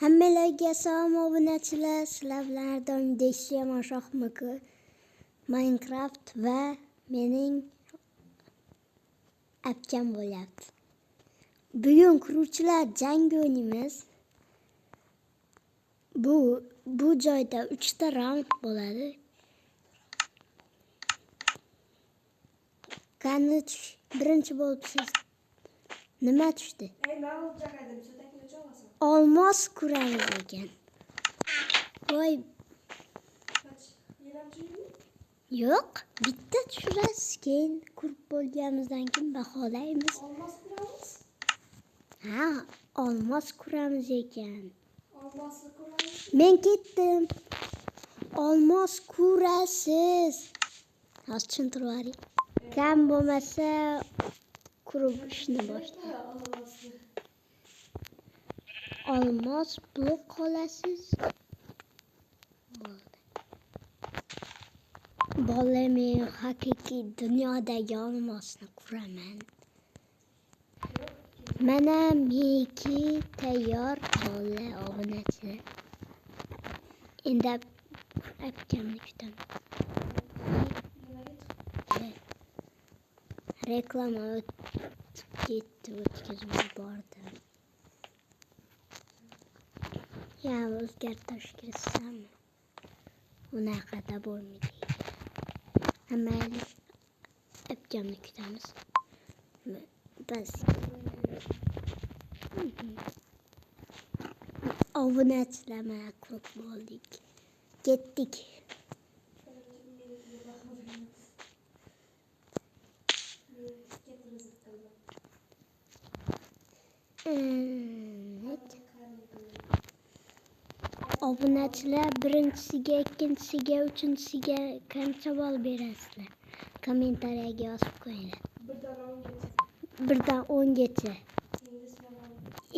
Hammalarga salom obunachilar. Sizlar bilan doim deyishim Shohmiki Minecraft va mening akam bo'lyapti. Bugun quruvchilar jang o'ynaymiz. Bu joyda 3 ta raund bo'ladi. Qani birinchi bo'libsiz. Nima tushdi? Olmos kuramiz ekan. Voy. Yo'q, bitta tushirasiz, keyin qurib bo'lganimizdan keyin baholaymiz. Olmos kuramiz? Ha, olmos kuramiz ekan. Olmosni kuramiz? Men ketdim. Olmos kurasiz. Hozir tushuntirib yuboring. Kam bo'lmasa qurib ishni boshlaymiz. Olmos blok qolasiz. Bo'ldi. Men haqiqiy dunyodagi olmosni quraman. Mana meniki tayyor bo'ldi obunachilar. Endi akamni kutaman. Reklama o'tib ketdi, o'tkazib yubordim. Ya o'zgartirish kirasammi? Unaqada bo'lmaydi. Amayli akamni kutamiz. Bas. Obunachilar mana ko'p bo'ldik. Ketdik. Obunachilar birinchisiga, ikkinchisiga, uchinchisiga qancha ball berasizlar? Kommentariyaga yozib qo'yinglar. Birdan 10 gacha.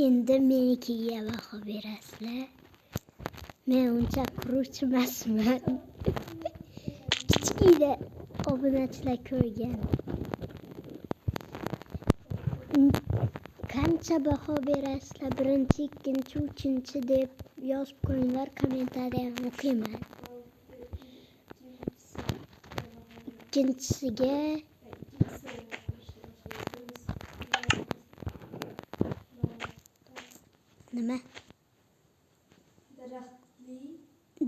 Endi menikiga baho berasizlar. Men uncha quruvchi emasman. Kichkina obunachilar ko'rgan. Qancha baho berasizlar? Birinchi, ikkinchi, uchinchi deb yozib qo'yinglar, kommentariyani o'qiyman. Ikkinchisiga nima?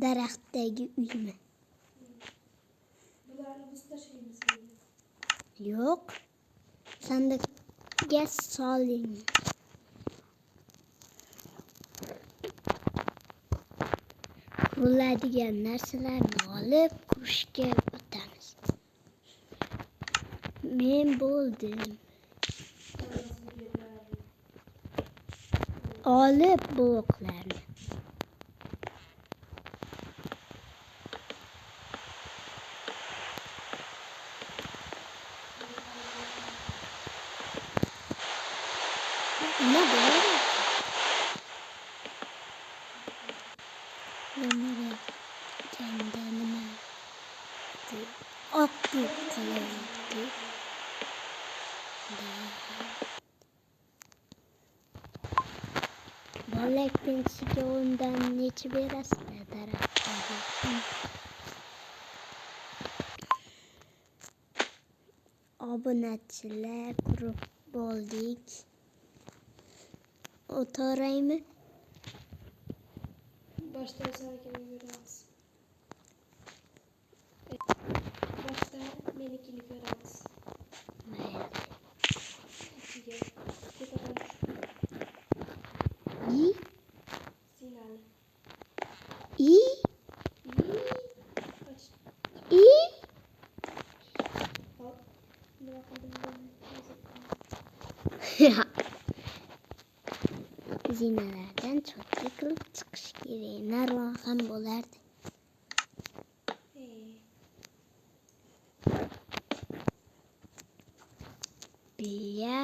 Daraxtdagi uymi? Bularni biz tashlaymiz. Yo'q. Sandiqga soling. Quriladigan narsalarni olib qurishga o'tamiz. Men bo'ldim. Olib bloklarni. Nima bo'ladi? Nima? Jangda nima? Oq qoladi. Bola ikkinchisiga undan necha berasizlar daraxtdagi? Obunachilar qurib bo'ldik. O'tiraymi? Boshda o'zarkini ko'ramiz. Boshda menikini ko'ramiz. Mayli. Sinali. Nima qildim? Zinalardan cho'tlik qilib chiqish kerak. Narvon ham bo'lardi. Biya.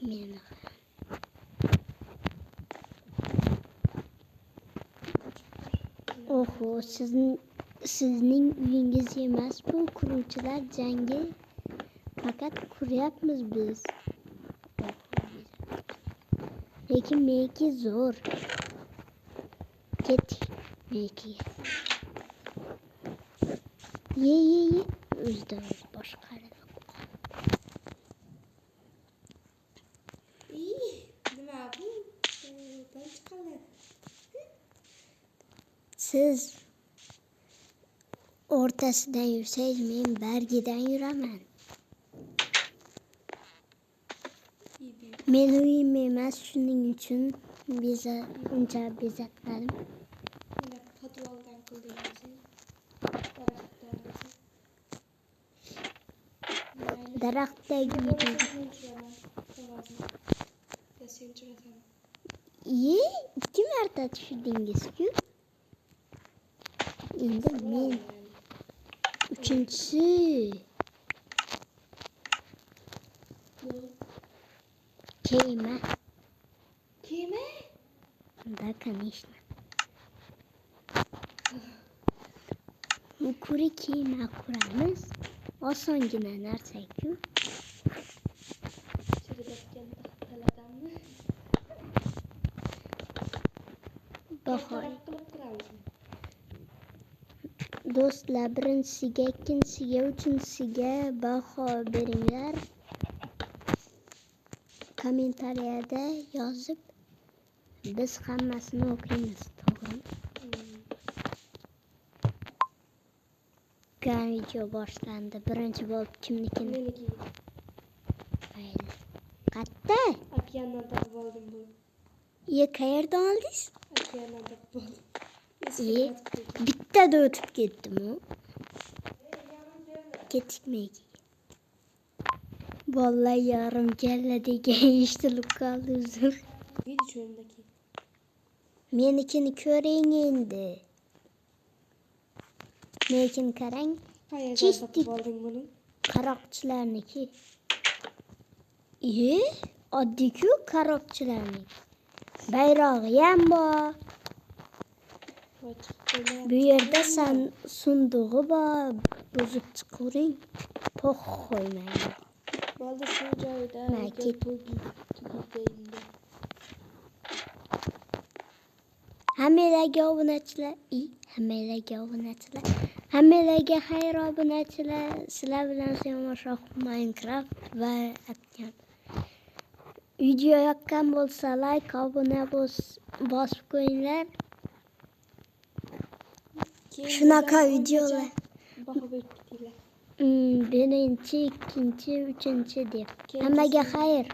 Meni oho, sizning uyingiz emas bu quruvchilar jangi. Fakat kuryapmiz biz. Lekin meniki zo'r. Ketdik menikiga. Ye. O'zidan o'zi boshqaradi. Nima bu? Ben chiqadi. Siz o'rtasidan yursangiz, men bargidan yuraman. Men uyim emas, shuning uchun uncha bezatmadim. Yine podvaldan kıldıymışsın. Daraxtdan mısın? Daraxtdagi uyda. Ya sen çıratan. Ye, 2 marta tushurdingiz-ku. Endi men uchinchisi. Kema. Kime? Да, конечно. Kuri kema quramiz. Osongina narsa-ku. Çırıdatken taxtalardan mı? Bahoy. Daraxt qilib quramiz. Do'stlar, birinchisiga, ikkinchisiga, uchinchisiga baho beringlar. Kommentariyada yozib, biz hammasini o'qiymiz, to'g'rimi? Video boshlandi. Birinchi bo'lib kimnikini? Meniki. Mayli. Qatta? Okeandan topib oldim bu. Qayerdan oldingiz? Okeandan topib oldim. Bittada o'tib ketdim u. Ketdik. Vallahi yarim kalla degan eshitilib qoldi, uzr. Video cho'yimdaki. Menikini ko'ring endi. Menikini qarang. Qayerdan topib olding buni? Qaroqchilarniki. Oddiy-ku qaroqchilarniki. Bayrog'i ham bor. Bu yerda sundug'i bor. Buzib chiqaring. Po'q qo'ymaydi. Bo'ldi shu joyda. Hammalarga obunachilar. Hammalarga xayr obunachilar. Sizlar bilan Semoshoh Minecraft va Atkan. Video yoqqan bo'lsa, like, obuna bosib qo'yinglar. Shunaqa videolar. Baho berib ketinglar. Birinchi, ikkinchi, uchinchi deb. Hammaga xayr.